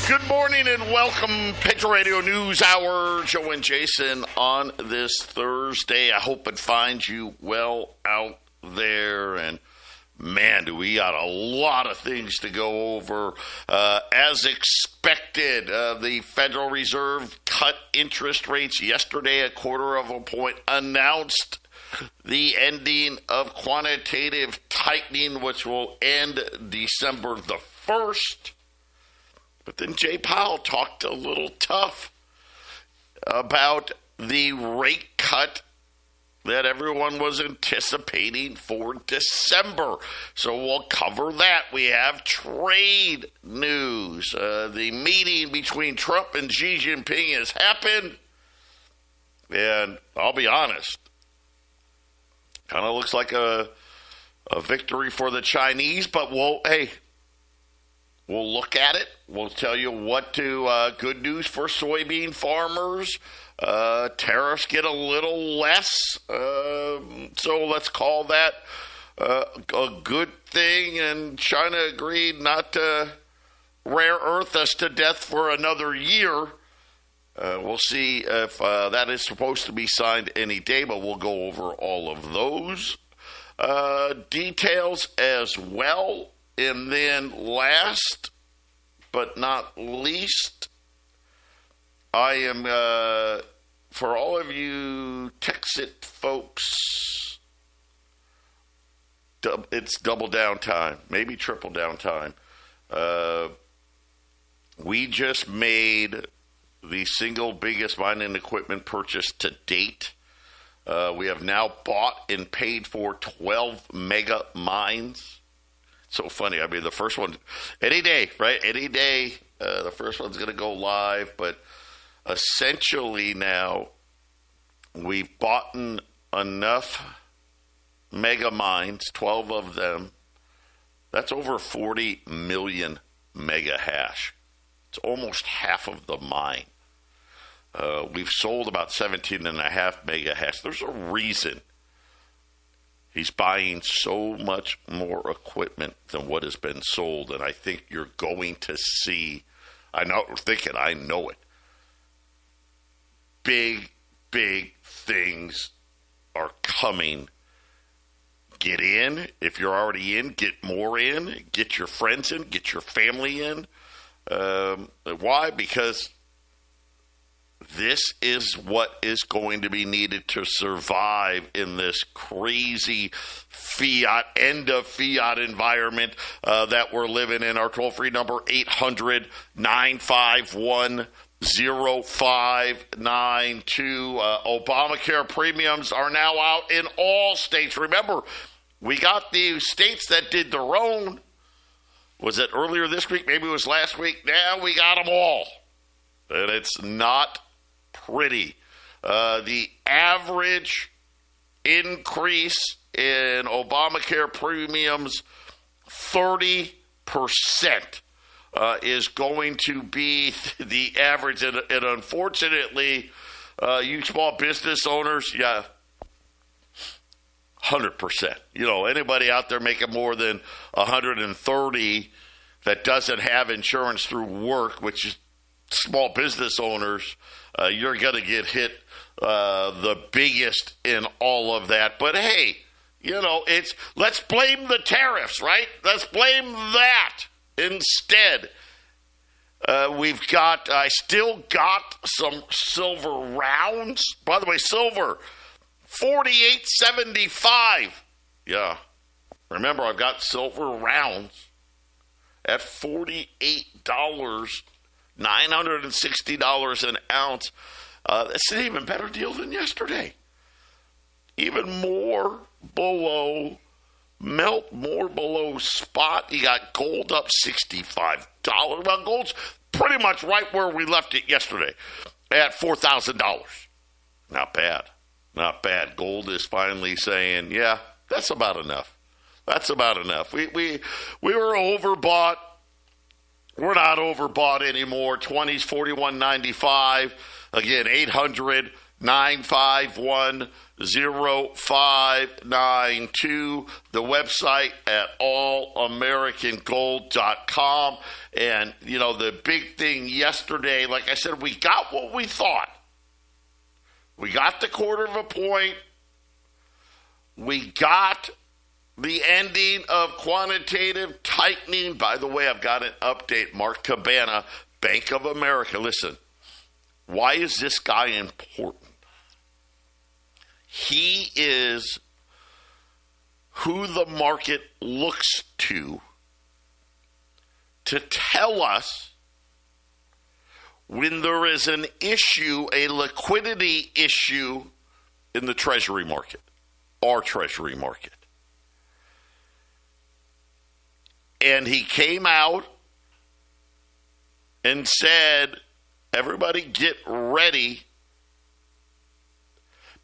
Good morning and welcome, Patriot Radio News Hour. Joe and Jason on this Thursday. I hope it finds you well out there. And man, do we got a lot of things to go over. As expected, the Federal Reserve cut interest rates yesterday, 1/4 point, announced the ending of quantitative tightening, which will end December the 1st. But then Jay Powell talked a little tough about the rate cut that everyone was anticipating for December. So we'll cover that. We have trade news. The meeting between Trump and Xi Jinping has happened. And I'll be honest, kind of looks like a victory for the Chinese, but we'll look at it. We'll tell you what to good news for soybean farmers. Tariffs get a little less, so let's call that a good thing. And China agreed not to rare earth us to death for another year. We'll see if that is supposed to be signed any day, but we'll go over all of those details as well. And then last but not least, I am, for all of you Texit folks, it's double down time, maybe triple down time. We just made the single biggest mining equipment purchase to date. We have now bought and paid for 12 mega mines. So funny. I mean, the first one, any day, right? Any day, the first one's going to go live. But essentially now, we've bought enough mega mines, 12 of them. That's over 40 million mega hash. It's almost half of the mine. We've sold about 17.5 mega hash. There's a reason he's buying so much more equipment than what has been sold, and I think you're going to see, I know it. Big things are coming. Get in. If you're already in, get more in. Get your friends in. Get your family in. Why? Because this is what is going to be needed to survive in this crazy end of fiat environment that we're living in. Our toll-free number, 800-951-0592. Obamacare premiums are now out in all states. Remember, we got the states that did their own. Was it earlier this week? Maybe it was last week. Now we got them all. And it's not pretty. The average increase in Obamacare premiums, 30% is going to be the average. And unfortunately, you small business owners, 100%. You know, anybody out there making more than 130 that doesn't have insurance through work, which is small business owners, you're going to get hit the biggest in all of that. But hey, you know, let's blame the tariffs, right? Let's blame that instead. I still got some silver rounds. By the way, silver, $48.75. Yeah. Remember, I've got silver rounds at $48, $960 an ounce. That's an even better deal than yesterday. Even more below spot. You got gold up $65. Well, gold's pretty much right where we left it yesterday at $4,000. Not bad. Not bad. Gold is finally saying, yeah, that's about enough. That's about enough. We were overbought. We're not overbought anymore. 20s, $41.95. Again, 800 800-951-0592. The website at allamericangold.com. And, you know, the big thing yesterday, like I said, we got what we thought. We got the quarter of a point. We got the ending of quantitative tightening. By the way, I've got an update. Mark Cabana, Bank of America. Listen, why is this guy important? He is who the market looks to tell us when there is an issue, a liquidity issue in the Treasury market, our Treasury market. And he came out and said, everybody get ready,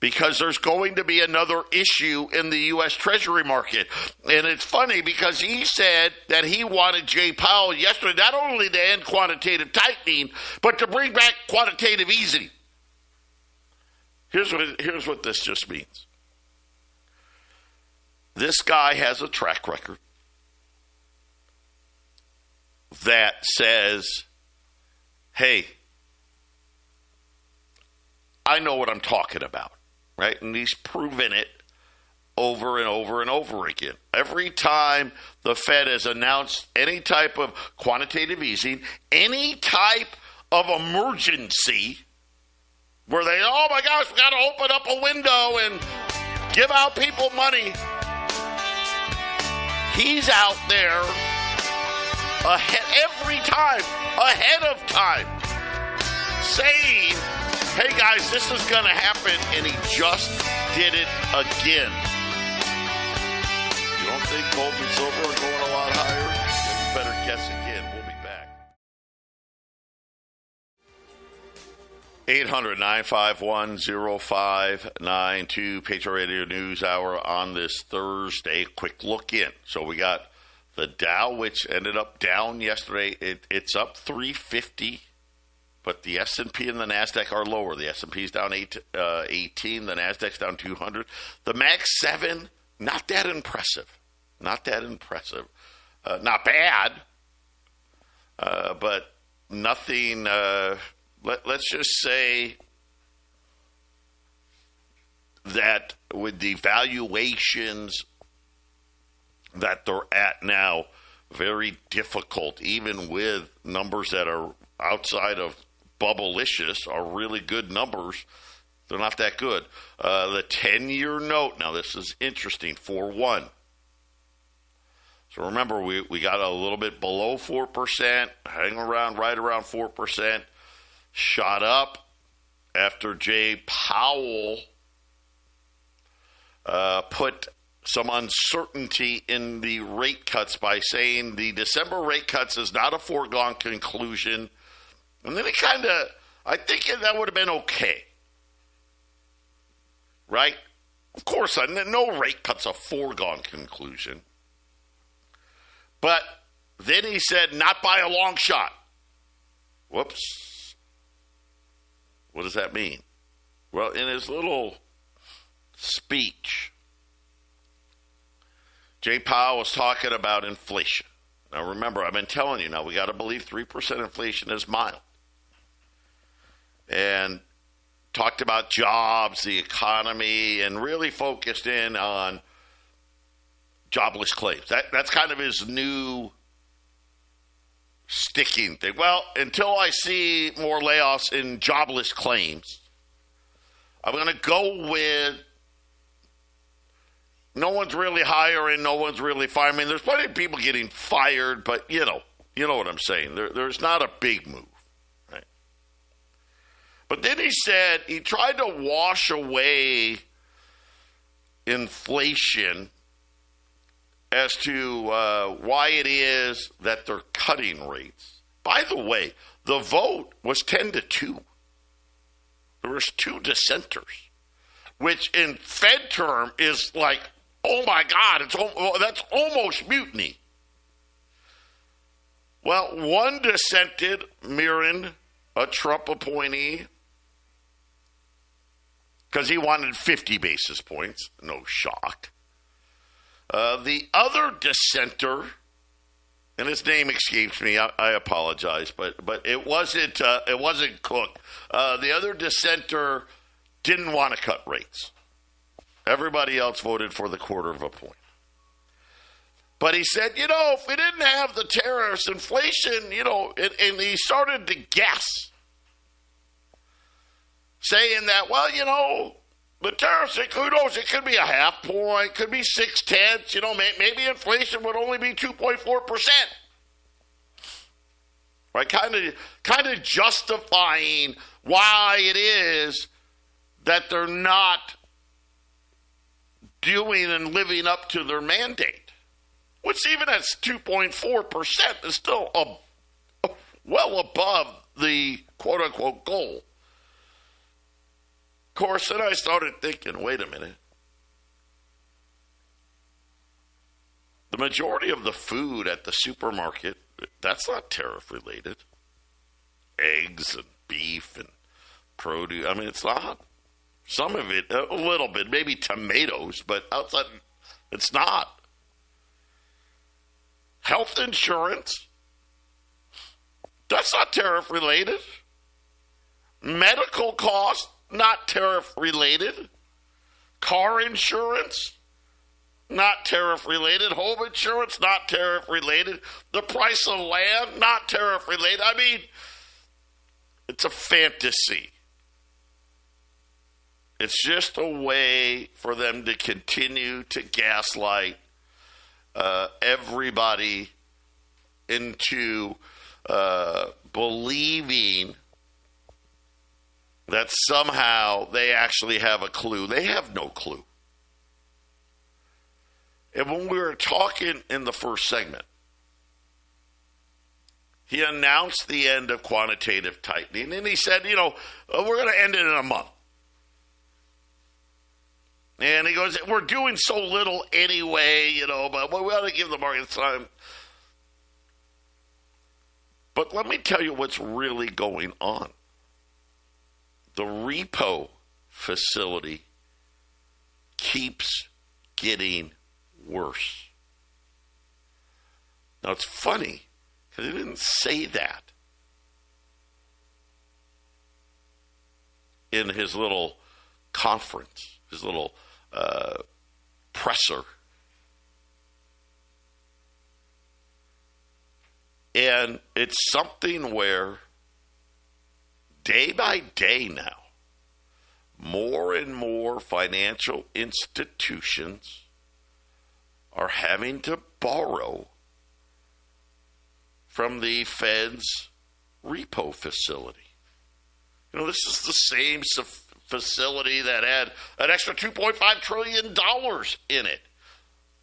because there's going to be another issue in the U.S. Treasury market. And it's funny because he said that he wanted Jay Powell yesterday not only to end quantitative tightening, but to bring back quantitative easing. Here's what this just means. This guy has a track record that says, hey, I know what I'm talking about. Right? And he's proven it over and over and over again. Every time the Fed has announced any type of quantitative easing, any type of emergency where they, oh my gosh, we got to open up a window and give out people money, he's out there every time, ahead of time, saying, hey guys, this is going to happen, and he just did it again. You don't think gold and silver are going a lot higher? Then you better guess again. We'll be back. 800-951-0592, Patriot Radio News Hour on this Thursday. Quick look in. So we got the Dow, which ended up down yesterday. It's up 350. But the S&P and the NASDAQ are lower. The S&P is down 18. The NASDAQ's down 200. The MAX 7, not that impressive. Not that impressive. Not bad, but nothing. Let's just say that with the valuations that they're at now, very difficult, even with numbers that are outside of bubblicious, are really good numbers. They're not that good. The 10-year note, now this is interesting, 4.1. So remember, we got a little bit below 4%, hanging around right around 4%, shot up after Jay Powell put some uncertainty in the rate cuts by saying the December rate cuts is not a foregone conclusion. And then it kind of, I think that would have been okay. Right? Of course, no rate cut's a foregone conclusion. But then he said, not by a long shot. Whoops. What does that mean? Well, in his little speech, Jay Powell was talking about inflation. Now, remember, I've been telling you now, we got to believe 3% inflation is mild. And talked about jobs, the economy, and really focused in on jobless claims. That's kind of his new sticking thing. Well, until I see more layoffs in jobless claims, I'm going to go with no one's really hiring, no one's really firing. I mean, there's plenty of people getting fired, but you know what I'm saying. There's not a big move. But then he said he tried to wash away inflation as to why it is that they're cutting rates. By the way, the vote was 10-2. There was 2 dissenters, which in Fed term is like, oh my God, that's almost mutiny. Well, one dissented, Mirren, a Trump appointee, because he wanted 50 basis points. No shock. The other dissenter, and his name escapes me. I apologize, but it wasn't Cook. The other dissenter didn't want to cut rates. Everybody else voted for the 1/4 point. But he said, if we didn't have the tariffs, inflation, and he started to guess, saying that, the tariffs, who knows, it could be a 1/2 point, could be 0.6, maybe inflation would only be 2.4%. Right? Kind of justifying why it is that they're not doing and living up to their mandate, which even at 2.4% is still well above the quote-unquote goal. Of course, then I started thinking, wait a minute. The majority of the food at the supermarket, that's not tariff-related. Eggs and beef and produce, it's not. Some of it, a little bit, maybe tomatoes, but outside, it's not. Health insurance, that's not tariff-related. Medical costs, not tariff-related. Car insurance, not tariff-related. Home insurance, not tariff-related. The price of land, not tariff-related. It's a fantasy. It's just a way for them to continue to gaslight everybody into believing that somehow they actually have a clue. They have no clue. And when we were talking in the first segment, he announced the end of quantitative tightening, and he said, we're going to end it in a month. And he goes, we're doing so little anyway, but we ought to give the market time. But let me tell you what's really going on. The repo facility keeps getting worse. Now, it's funny, because he didn't say that in his little conference, his little presser. And it's something where day by day now, more and more financial institutions are having to borrow from the Fed's repo facility. This is the same facility that had an extra $2.5 trillion in it.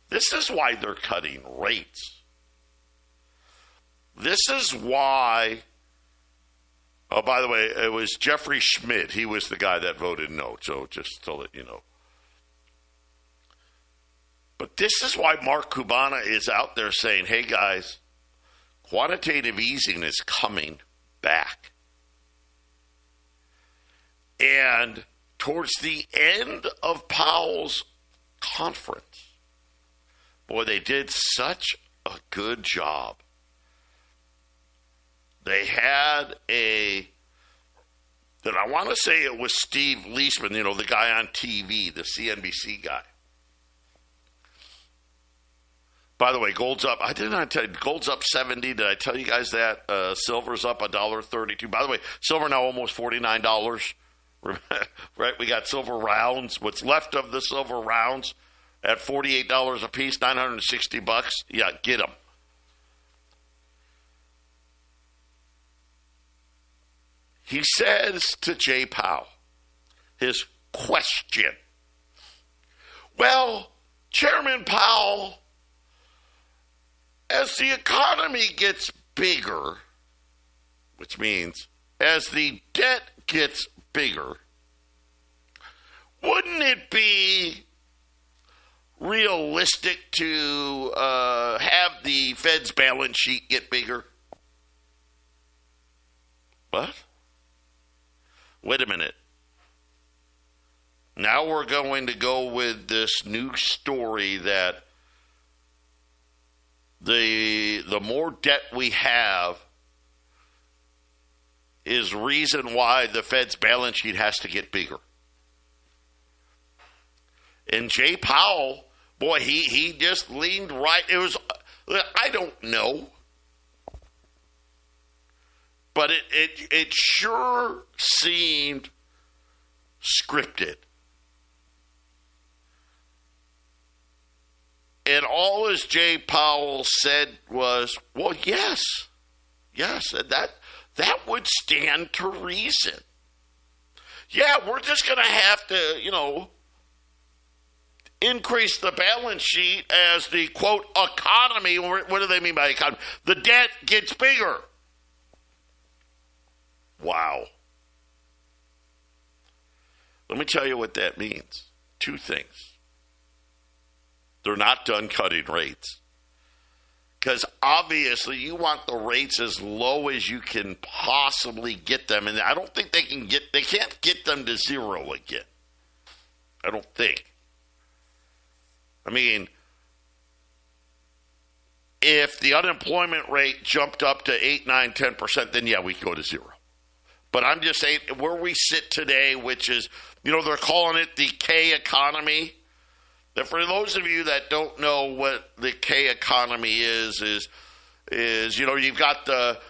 This is why they're cutting rates. This is why, oh, by the way, it was Jeffrey Schmidt. He was the guy that voted no, so just to let you know. But this is why Mark Cubana is out there saying, hey, guys, quantitative easing is coming back. And towards the end of Powell's conference, boy, they did such a good job. They had I want to say it was Steve Leisman, the guy on TV, the CNBC guy. By the way, gold's up. I did not tell you, gold's up 70. Did I tell you guys that? Silver's up $1.32. By the way, silver now almost $49. Right? We got silver rounds. What's left of the silver rounds at $48 a piece, $960. Yeah, get them. He says to Jay Powell, his question, well, Chairman Powell, as the economy gets bigger, which means as the debt gets bigger, wouldn't it be realistic to have the Fed's balance sheet get bigger? What? Wait a minute. Now we're going to go with this new story that the more debt we have is reason why the Fed's balance sheet has to get bigger. And Jay Powell, boy, he just leaned right. It was, I don't know. But it sure seemed scripted. And all as Jay Powell said was, well, yes, and that would stand to reason. Yeah, we're just going to have to, increase the balance sheet as the, quote, economy, what do they mean by economy? The debt gets bigger. Wow. Let me tell you what that means. Two things. They're not done cutting rates. Because obviously you want the rates as low as you can possibly get them. And I don't think they can't get them to zero again. I don't think. I mean, if the unemployment rate jumped up to 8, 9, 10%, then yeah, we could go to zero. But I'm just saying where we sit today, which is, they're calling it the K economy. That for those of you that don't know what the K economy is you've got the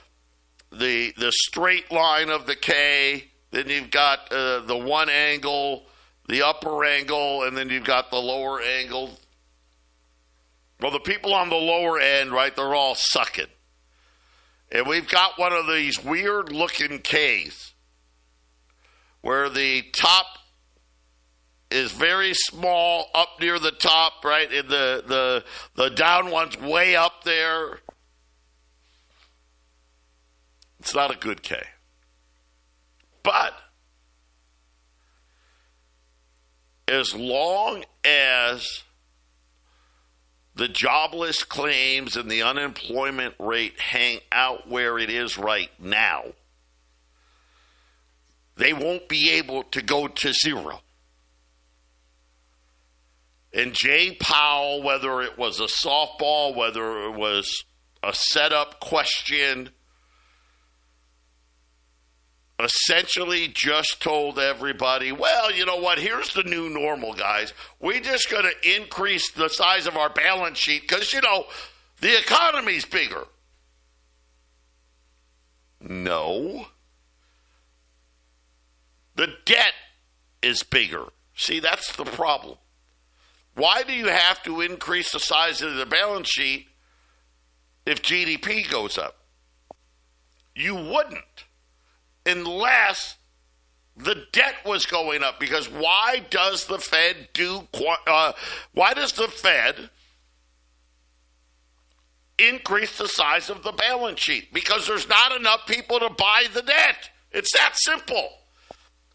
straight line of the K, then you've got the one angle, the upper angle, and then you've got the lower angle. Well, the people on the lower end, right, they're all sucking. And we've got one of these weird-looking Ks where the top is very small up near the top, right? And the down one's way up there. It's not a good K. But as long as the jobless claims and the unemployment rate hang out where it is right now, they won't be able to go to zero. And Jay Powell, whether it was a softball, whether it was a setup question, essentially just told everybody, well, you know what, here's the new normal, guys. We're just going to increase the size of our balance sheet because, the economy's bigger. No. The debt is bigger. See, that's the problem. Why do you have to increase the size of the balance sheet if GDP goes up? You wouldn't unless the debt was going up. Because why does the Fed increase the size of the balance sheet? Because there's not enough people to buy the debt. It's that simple.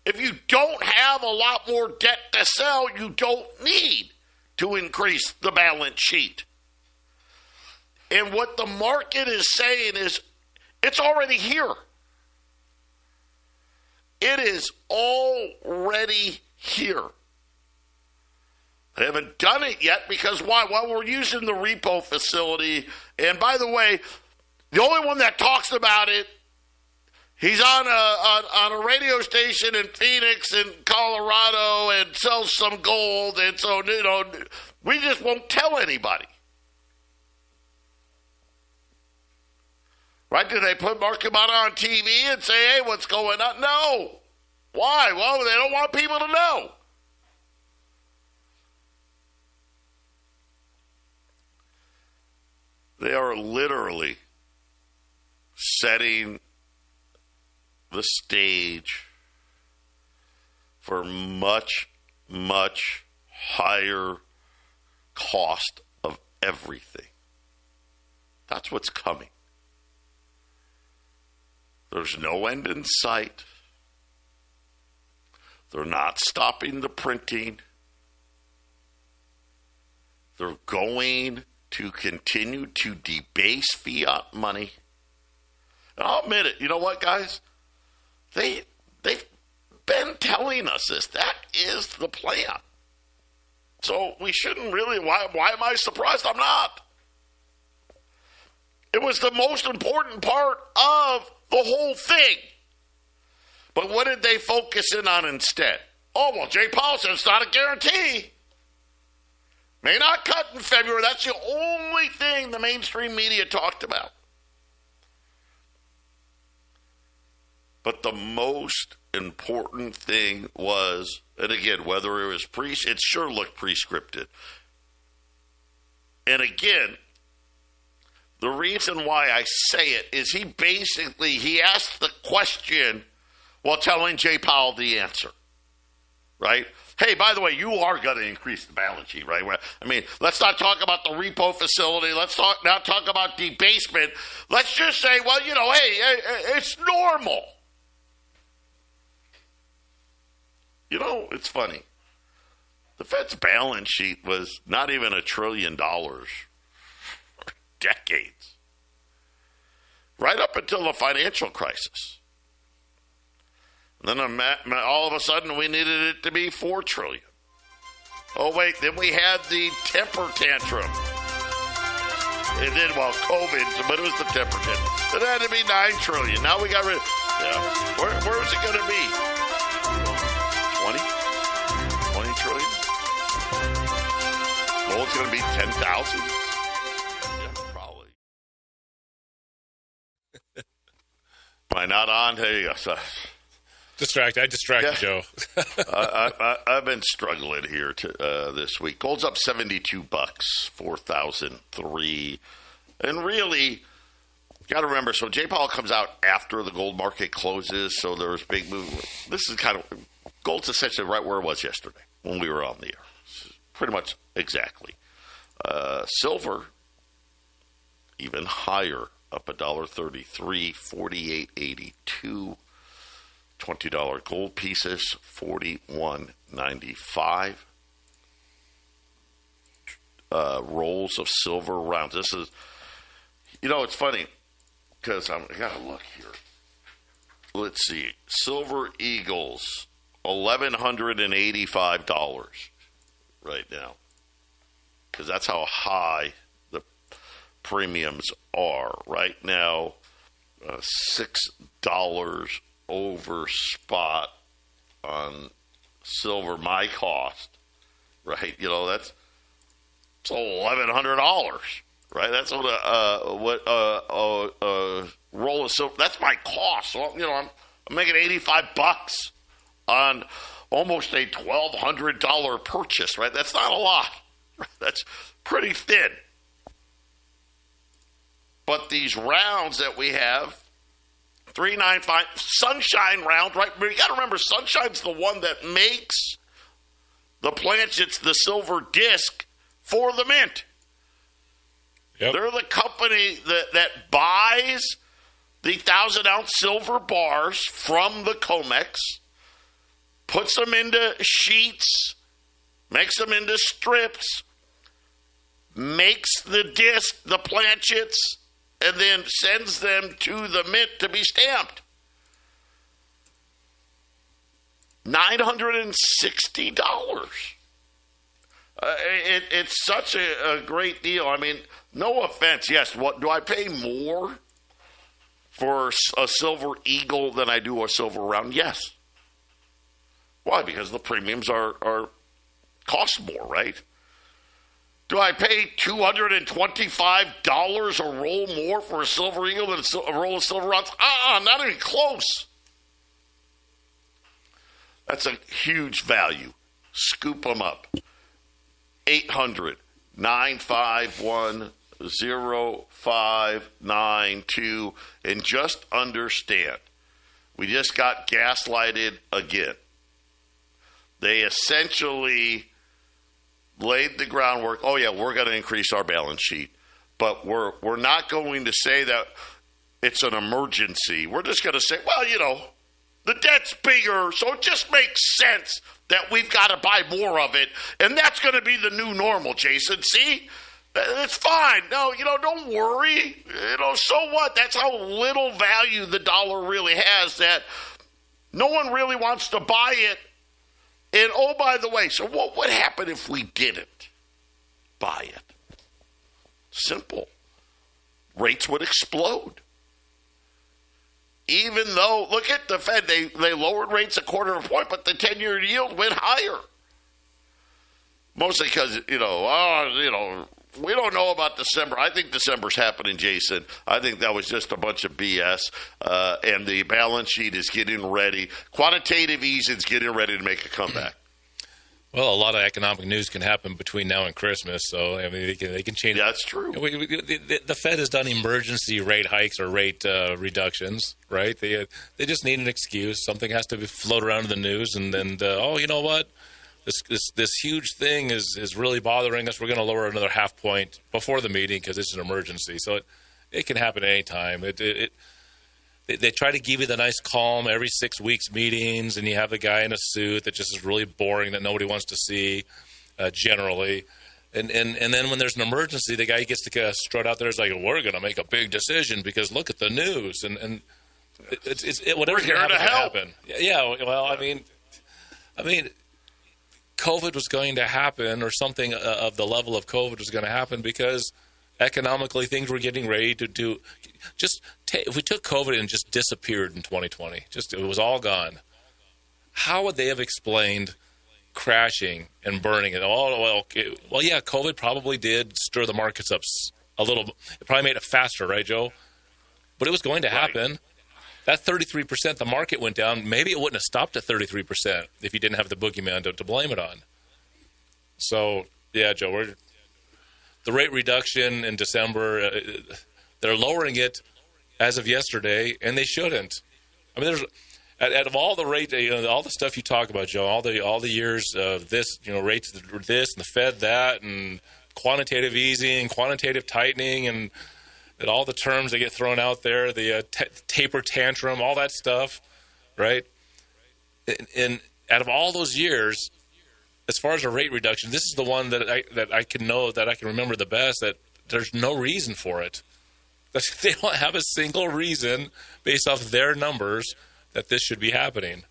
If you don't have a lot more debt to sell, you don't need to increase the balance sheet. And what the market is saying is, it's already here. It is already here. They haven't done it yet because why? Well, we're using the repo facility. And by the way, the only one that talks about it, he's on a radio station in Phoenix and Colorado and sells some gold. And so, we just won't tell anybody. Right? Did they mark him out on TV and say, hey, what's going on? No. Why? Well, they don't want people to know. They are literally setting the stage for much, much higher cost of everything. That's what's coming. There's no end in sight. They're not stopping the printing. They're going to continue to debase fiat money. And I'll admit it. You know what, guys? They've been telling us this. That is the plan. So we shouldn't really, why am I surprised? I'm not. It was the most important part of the whole thing. But what did they focus in on instead? Oh, well, Jay Powell said it's not a guarantee. May not cut in February. That's the only thing the mainstream media talked about. But the most important thing was, and again, whether it was it sure looked pre-scripted. And again, the reason why I say it is he asked the question while telling Jay Powell the answer, right? Hey, by the way, you are going to increase the balance sheet, right? I mean, let's not talk about the repo facility. Let's not talk about debasement. Let's just say, well, hey, it's normal. It's funny. The Fed's balance sheet was not even $1 trillion for decades, right up until the financial crisis. And then all of a sudden we needed it to be $4 trillion. Oh, wait, then we had the temper tantrum. It did, COVID, but it was the temper tantrum. It had to be $9 trillion. Now we got rid of it. Where is it going to be? 20 trillion? Gold's going to be 10,000? Yeah, probably. Am I not on? Hey, I distracted Joe. I've been struggling here this week. Gold's up $72, 4,003. And really, got to remember, so Jay Powell comes out after the gold market closes, so there's big movement. This is kind of, gold's essentially right where it was yesterday when we were on the air. Pretty much exactly. Silver, even higher, up $1.33, 48.82. $20 gold pieces, $41.95. Rolls of silver rounds. This is, it's funny because I got to look here. Let's see. Silver Eagles, $1,185 right now, because that's how high the premiums are right now. $6 over spot on silver, my cost, right? That's $1,100, right? That's what a roll of silver. That's my cost. So I'm making $85 on almost a $1,200 purchase, right? That's not a lot. That's pretty thin. But these rounds that we have, 395 Sunshine round, right? But you got to remember, Sunshine's the one that makes the planchets, the silver disc for the mint. Yep. They're the company that buys the 1,000-ounce silver bars from the COMEX, puts them into sheets, makes them into strips, makes the disc, the planchets, and then sends them to the mint to be stamped. $960. It's such a great deal. I mean, no offense. Yes, what do I pay more for a silver eagle than I do a silver round? Yes. Why? Because the premiums are cost more, right? Do I pay $225 a roll more for a silver eagle than a roll of silver rounds? Not even close. That's a huge value. Scoop them up. 800-951-0592. And just understand, we just got gaslighted again. They essentially laid the groundwork. Oh, yeah, we're going to increase our balance sheet. But we're not going to say that it's an emergency. We're just going to say, well, the debt's bigger, so it just makes sense that we've got to buy more of it. And that's going to be the new normal, Jason. See? It's fine. No, don't worry. So what? That's how little value the dollar really has, that No one really wants to buy it. And, oh, by the way, so what would happen if we didn't buy it? Simple. Rates would explode. Even though, look at the Fed, they lowered rates a quarter of a point, but the 10-year yield went higher. Mostly because, we don't know about December. I think December's happening, Jason. I think that was just a bunch of BS. And the balance sheet is getting ready. Quantitative easing's getting ready to make a comeback. Well, a lot of economic news can happen between now and Christmas, so I mean they can change. Yeah, that's true. The Fed has done emergency rate hikes or rate reductions, right? They just need an excuse. Something has to be float around in the news, and then you know what? This huge thing is really bothering us. We're going to lower another half point before the meeting because it's an emergency. So it can happen at any time. They try to give you the nice calm every 6 weeks meetings, and you have the guy in a suit that just is really boring that nobody wants to see generally. And then when there's an emergency, the guy gets to strut out there is like, we're going to make a big decision because look at the news. And whatever's going to happen. Yeah, well, I mean, COVID was going to happen, or something of the level of COVID was going to happen because economically things were getting ready to do. If we took COVID and just disappeared in 2020, it was all gone, how would they have explained crashing and burning it? Well, yeah, COVID probably did stir the markets up a little. It probably made it faster, right, Joe? But it was going to happen. Right. That 33%, the market went down. Maybe it wouldn't have stopped at 33% if you didn't have the boogeyman to blame it on. So, yeah, Joe, the rate reduction in December, they're lowering it as of yesterday, and they shouldn't. I mean, out of all the rate, all the stuff you talk about, Joe, all the years of this, rates this and the Fed that, and quantitative easing, quantitative tightening, and all the terms that get thrown out there, the taper tantrum, all that stuff, right? And out of all those years, as far as a rate reduction, this is the one that I can remember the best, that there's no reason for it. They don't have a single reason based off their numbers that this should be happening.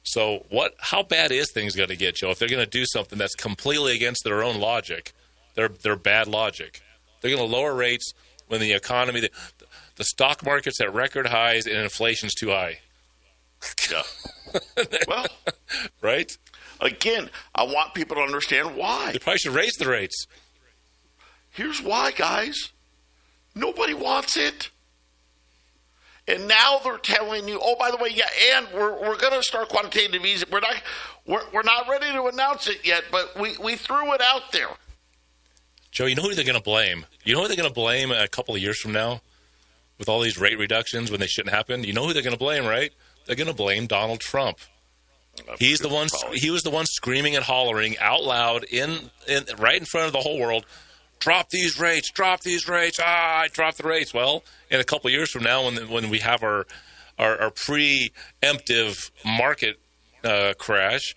So how bad is things going to get, Joe, if they're going to do something that's completely against their own logic, their bad logic? They're going to lower rates when the economy, the stock market's at record highs and inflation's too high. Yeah. Well, right? Again, I want people to understand why. They probably should raise the rates. Here's why, guys. Nobody wants it. And now they're telling you, oh, by the way, yeah, and we're going to start quantitative easing. We're not ready to announce it yet, but we threw it out there. Joe, you know who they're going to blame? You know who they're going to blame a couple of years from now with all these rate reductions when they shouldn't happen? You know who they're going to blame, right? They're going to blame Donald Trump. He was the one screaming and hollering out loud right in front of the whole world, drop these rates, I dropped the rates. Well, in a couple of years from now when we have our preemptive market crash,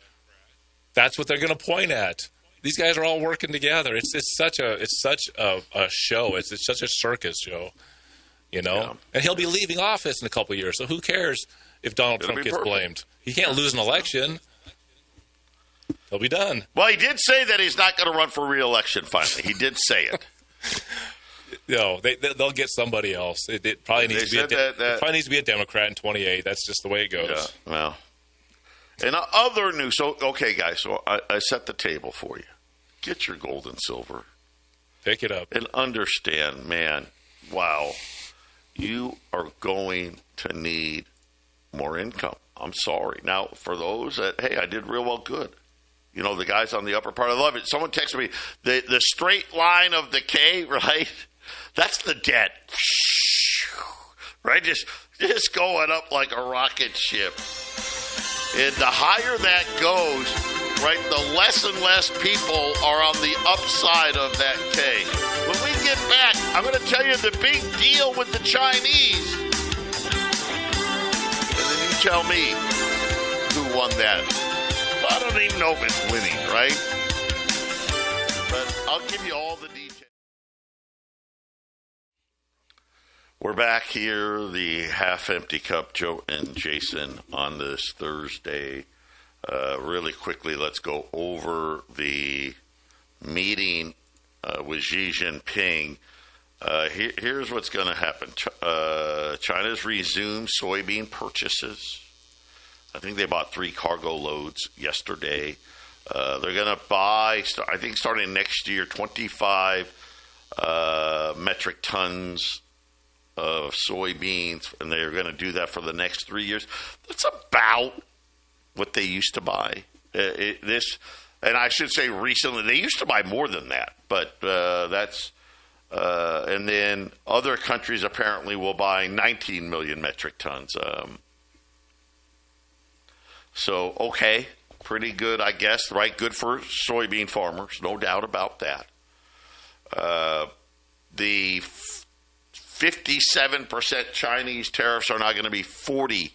that's what they're going to point at. These guys are all working together. It's such a show. It's such a circus show, Yeah. And he'll be leaving office in a couple of years. So who cares if Donald Trump gets blamed? He can't lose an election. He'll be done. Well, he did say that he's not going to run for re-election. Finally, he did say it. No, they'll get somebody else. It probably needs to be a Democrat in 28. That's just the way it goes. Yeah. Well. And other news. So, okay, guys, so I set the table for you. Get your gold and silver. Pick it up. And understand, man, wow, you are going to need more income. I'm sorry. Now, for those that, hey, I did real well good. The guys on the upper part, I love it. Someone texted me, the straight line of the K, right? That's the debt. Right? Just going up like a rocket ship. And the higher that goes, right, the less and less people are on the upside of that K. When we get back, I'm going to tell you the big deal with the Chinese. And then you tell me who won that. I don't even know if it's winning, right? But I'll give you all the details. We're back here, the half-empty cup, Joe and Jason, on this Thursday. Really quickly, let's go over the meeting with Xi Jinping. Here's what's going to happen. China's resumed soybean purchases. I think they bought 3 cargo loads yesterday. They're going to buy, I think starting next year, 25 metric tons of soybeans, and they're going to do that for the next 3 years. That's about what they used to buy. And I should say recently, they used to buy more than that, but that's and then other countries apparently will buy 19 million metric tons. So, okay, pretty good, I guess, right? Good for soybean farmers, no doubt about that. The 57% Chinese tariffs are now going to be 47%.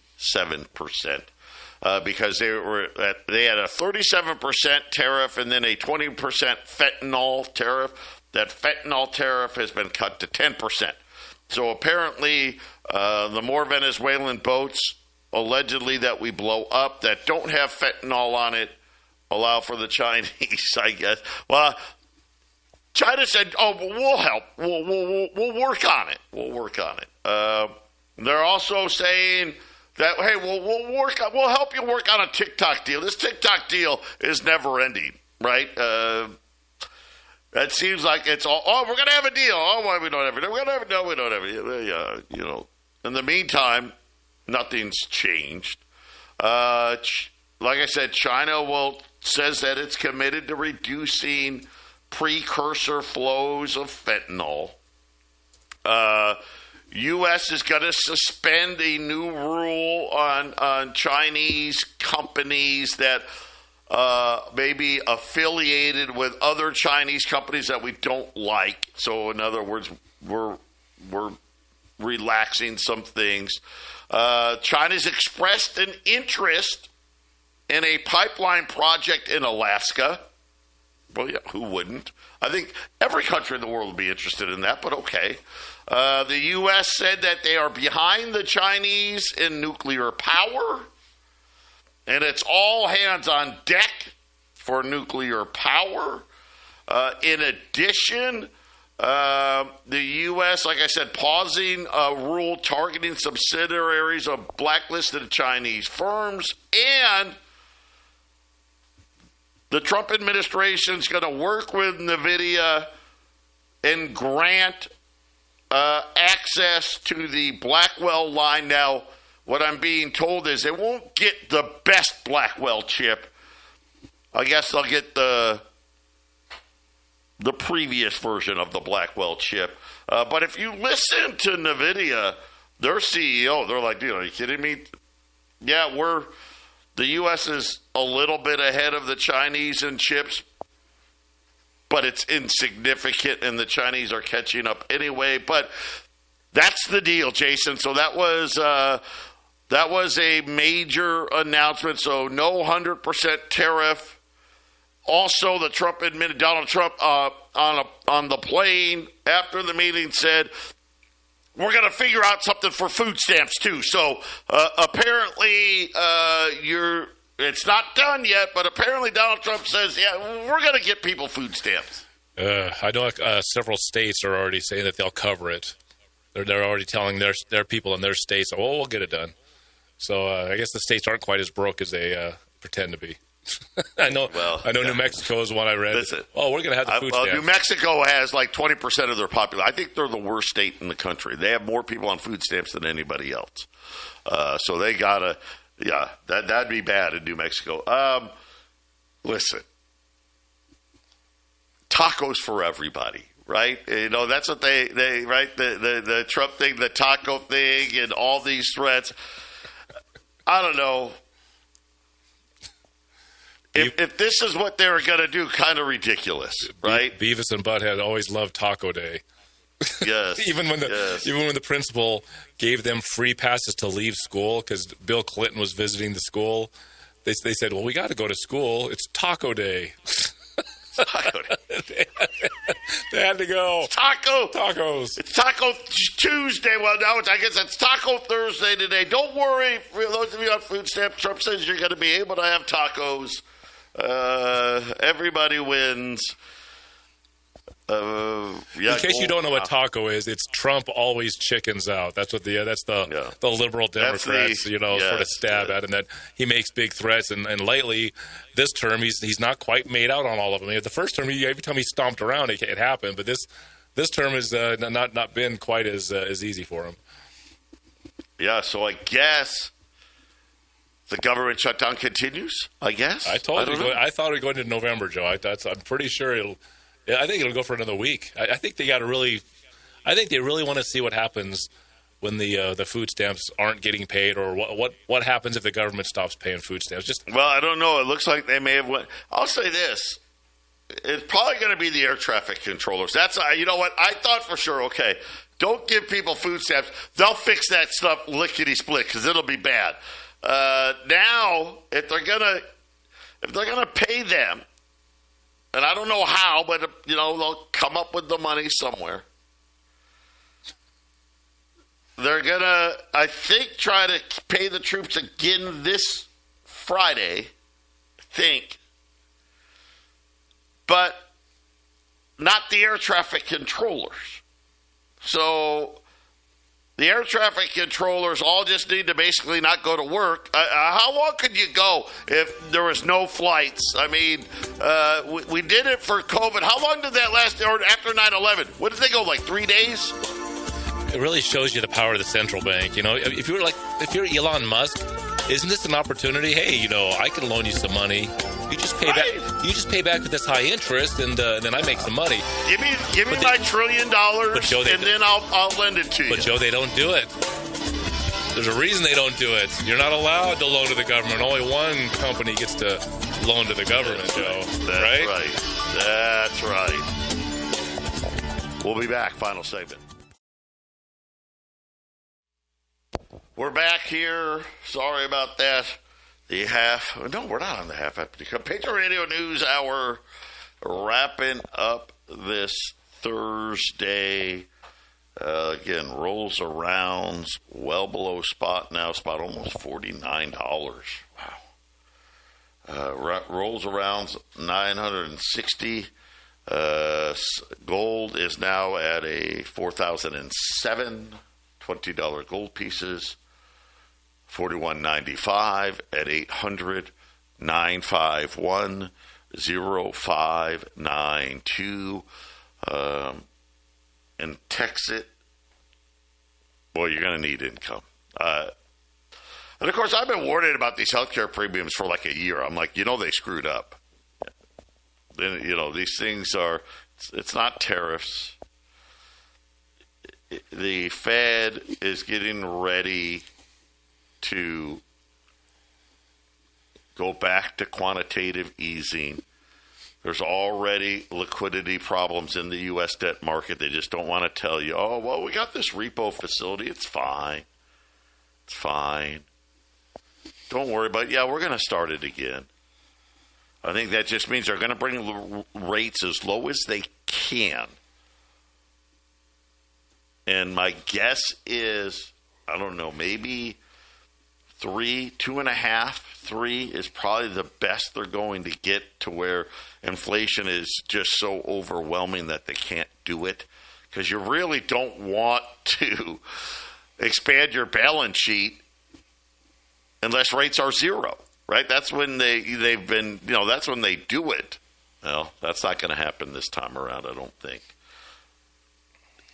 Because they had a 37% tariff and then a 20% fentanyl tariff. That fentanyl tariff has been cut to 10%. So apparently, the more Venezuelan boats allegedly that we blow up that don't have fentanyl on it allow for the Chinese, I guess. Well, China said, "Oh, we'll help. We'll work on it. We'll work on it." They're also saying that, hey, we'll help you work on a TikTok deal. This TikTok deal is never ending, right? That seems like it's all, we're going to have a deal. Oh, why we don't have it? We're going to have it. No, we don't have it. In the meantime, nothing's changed. Like I said, China says that it's committed to reducing precursor flows of fentanyl. U.S. is going to suspend a new rule on Chinese companies that may be affiliated with other Chinese companies that we don't like. So, in other words, we're relaxing some things. China's expressed an interest in a pipeline project in Alaska. Well, yeah, who wouldn't? I think every country in the world would be interested in that, but okay. The U.S. said that they are behind the Chinese in nuclear power, and it's all hands on deck for nuclear power. In addition, the U.S., like I said, pausing a rule targeting subsidiaries of blacklisted Chinese firms, and the Trump administration is going to work with NVIDIA and grant access to the Blackwell line. Now, what I'm being told is they won't get the best Blackwell chip. I guess they'll get the previous version of the Blackwell chip. But if you listen to NVIDIA, their CEO, they're like, dude, are you kidding me? Yeah, the U.S. is a little bit ahead of the Chinese in chips, but it's insignificant, and the Chinese are catching up anyway. But that's the deal, Jason. So that was a major announcement. So no 100% tariff. Also, Donald Trump on the plane after the meeting said, we're going to figure out something for food stamps too. So apparently it's not done yet, but apparently Donald Trump says, yeah, we're going to get people food stamps. I know several states are already saying that they'll cover it. They're already telling their people in their states, oh, we'll get it done. So I guess the states aren't quite as broke as they pretend to be. I know New Mexico is one I read. Listen, we're going to have the food stamps. New Mexico has like 20% of their population. I think they're the worst state in the country. They have more people on food stamps than anybody else. So they got to, that'd be bad in New Mexico. Listen, tacos for everybody, right? That's what they right? The Trump thing, the taco thing, and all these threats. I don't know. If this is what they were going to do, kind of ridiculous, right? Beavis and Butthead always loved Taco Day. Yes. even when the principal gave them free passes to leave school because Bill Clinton was visiting the school, they said, "Well, we got to go to school. It's Taco Day." They had to go. Tacos. It's Taco Tuesday. Well, now I guess it's Taco Thursday today. Don't worry, for those of you on food stamps, Trump says you're going to be able to have tacos. Everybody wins. In case you don't know what taco is, it's Trump always chickens out. That's what the liberal Democrats sort of stab at, and that he makes big threats. And lately, this term he's not quite made out on all of them. The first term, every time he stomped around, it happened. But this term has not been quite as easy for him. Yeah, so I guess the government shutdown continues. I guess I thought it was going to November, Joe. I'm pretty sure I think it'll go for another week. I think they really want to see what happens when the food stamps aren't getting paid, or what happens if the government stops paying food stamps. Well, I don't know. It looks like they may have went. I'll say this: it's probably going to be the air traffic controllers. That's you know what I thought for sure. Okay, don't give people food stamps. They'll fix that stuff lickety split because it'll be bad. Now, if they're gonna pay them. And I don't know how, but, they'll come up with the money somewhere. They're going to, I think, try to pay the troops again this Friday, I think. But not the air traffic controllers. So the air traffic controllers all just need to basically not go to work. How long could you go if there was no flights? I mean, we did it for COVID. How long did that last? Or after 9/11? What did they go, like 3 days? It really shows you the power of the central bank. If you're Elon Musk, isn't this an opportunity? Hey, I can loan you some money. You just pay back. You just pay back with this high interest, and then I make some money. Give me my $1 trillion, and then I'll lend it to you. But Joe, they don't do it. There's a reason they don't do it. You're not allowed to loan to the government. Only one company gets to loan to the government, Joe. That's right. We'll be back. Final segment. We're back here. Sorry about that. No, we're not on the half. Patriot Radio News Hour, wrapping up this Thursday. Again, rolls around well below spot now. Spot almost $49. Wow. Rolls around 960. Gold is now at a 4,007. $20 gold pieces. 41.95 at 800-951-0592. And text it. Boy, you're going to need income. And of course, I've been warning about these healthcare premiums for like a year. I'm like, they screwed up. These things it's not tariffs. The Fed is getting ready to go back to quantitative easing. There's already liquidity problems in the U.S. debt market. They just don't want to tell you, oh, well, we got this repo facility. It's fine. It's fine. Don't worry about it. Yeah, we're going to start it again. I think that just means they're going to bring rates as low as they can. And my guess is, I don't know, maybe 3, 2.5, 3 is probably the best they're going to get to where inflation is just so overwhelming that they can't do it. Because you really don't want to expand your balance sheet unless rates are zero, right? That's when they've been, that's when they do it. Well, that's not going to happen this time around, I don't think.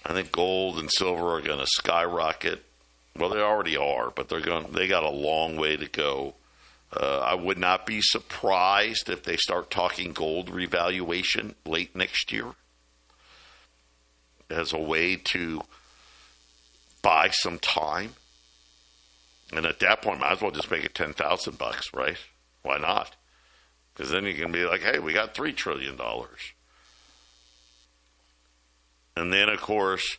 I think gold and silver are going to skyrocket. Well, they already are, but they got a long way to go. I would not be surprised if they start talking gold revaluation late next year as a way to buy some time. And at that point, might as well just make it $10,000, right? Why not? Because then you can be like, hey, we got $3 trillion. And then, of course,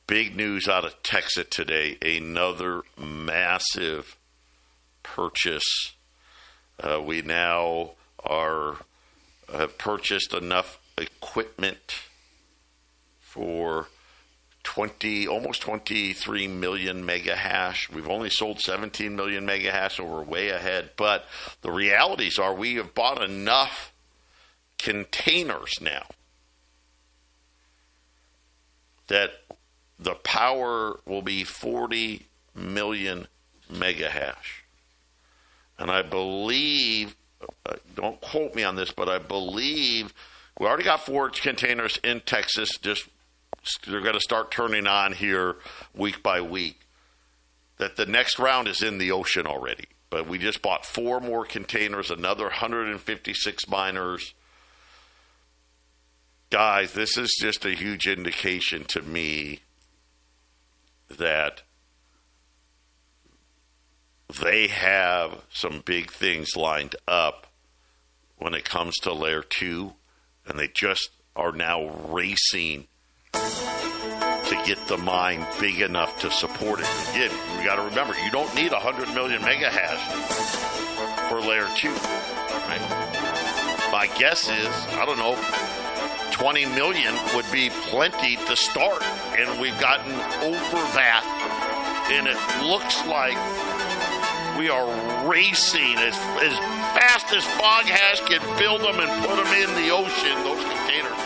big news out of Texas today, another massive purchase. We now are have purchased enough equipment for almost 23 million mega hash. We've only sold 17 million mega hash, so we're way ahead. But the realities are we have bought enough containers now that the power will be 40 million mega hash. And I believe, don't quote me on this, but I believe we already got 4 containers in Texas. Just they're going to start turning on here week by week. That the next round is in the ocean already. But we just bought 4 more containers, another 156 miners. Guys, this is just a huge indication to me that they have some big things lined up when it comes to Layer 2, and they just are now racing to get the mine big enough to support it. Again, we got to remember, you don't need 100 million mega hash for Layer 2. Right? My guess is, I don't know, 20 million would be plenty to start, and we've gotten over that, and it looks like we are racing as fast as Foghash can build them and put them in the ocean, those containers.